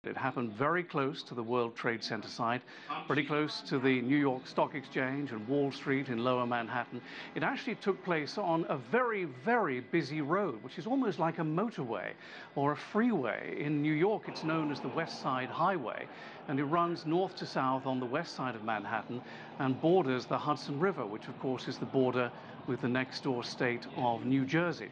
It happened very close to the World Trade Center site, pretty close to the New York Stock Exchange and Wall Street in Lower Manhattan. It actually took place on a very, very busy road, which is almost like a motorway or a freeway. In New York, it's known as the West Side Highway, and it runs north to south on the west side of Manhattan and borders the Hudson River, which of course is the border with the next door state of New Jersey.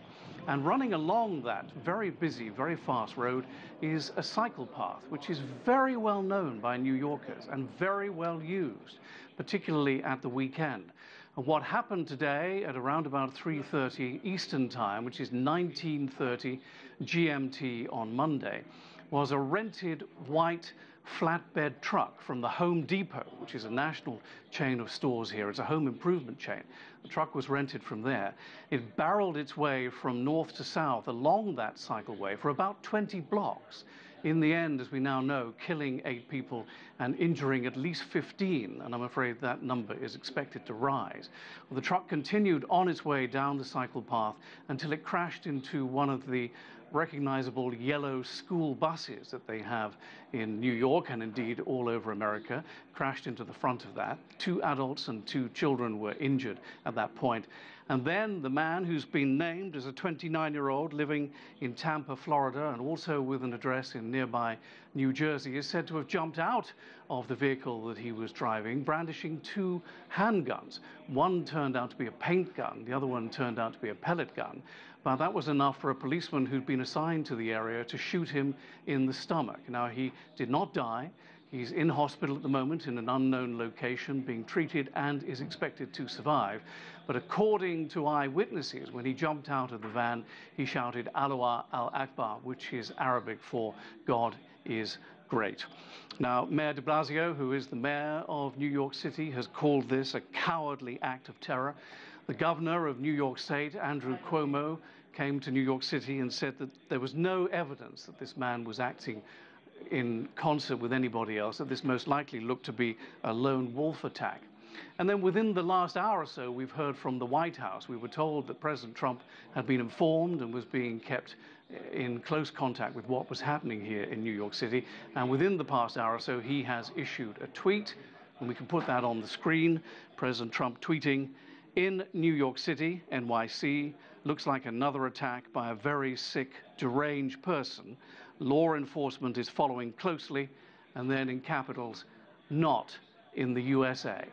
And running along that very busy, very fast road is a cycle path, which is very well known by New Yorkers and very well used, particularly at the weekend. And what happened today at around about 3:30 Eastern Time, which is 19:30 GMT on Monday, was a rented white flatbed truck from the Home Depot, which is a national chain of stores here. It's a home improvement chain. The truck was rented from there. It barreled its way from north to south along that cycleway for about 20 blocks. In the end, as we now know, killing 8 people and injuring at least 15, and I'm afraid that number is expected to rise. Well, the truck continued on its way down the cycle path until it crashed into one of the recognizable yellow school buses that they have in New York and indeed all over America, crashed into the front of that. 2 adults and 2 children were injured at that point. And then the man who's been named as a 29-year-old living in Tampa, Florida, and also with an address in nearby New Jersey, is said to have jumped out of the vehicle that he was driving, brandishing 2 handguns. One turned out to be a paint gun, the other one turned out to be a pellet gun. But that was enough for a policeman who'd been assigned to the area to shoot him in the stomach. Now, he did not die. He's in hospital at the moment in an unknown location, being treated and is expected to survive. But according to eyewitnesses, when he jumped out of the van, he shouted, "Allah al-Akbar," which is Arabic for God is great. Now, Mayor de Blasio, who is the mayor of New York City, has called this a cowardly act of terror. The governor of New York State, Andrew Cuomo, came to New York City and said that there was no evidence that this man was acting in concert with anybody else, that this most likely looked to be a lone wolf attack. And then within the last hour or so, we've heard from the White House. We were told that President Trump had been informed and was being kept in close contact with what was happening here in New York City. And within the past hour or so, he has issued a tweet, and we can put that on the screen. President Trump tweeting, "In New York City, NYC, looks like another attack by a very sick, deranged person. Law enforcement is following closely," and then in capitals, "not in the USA."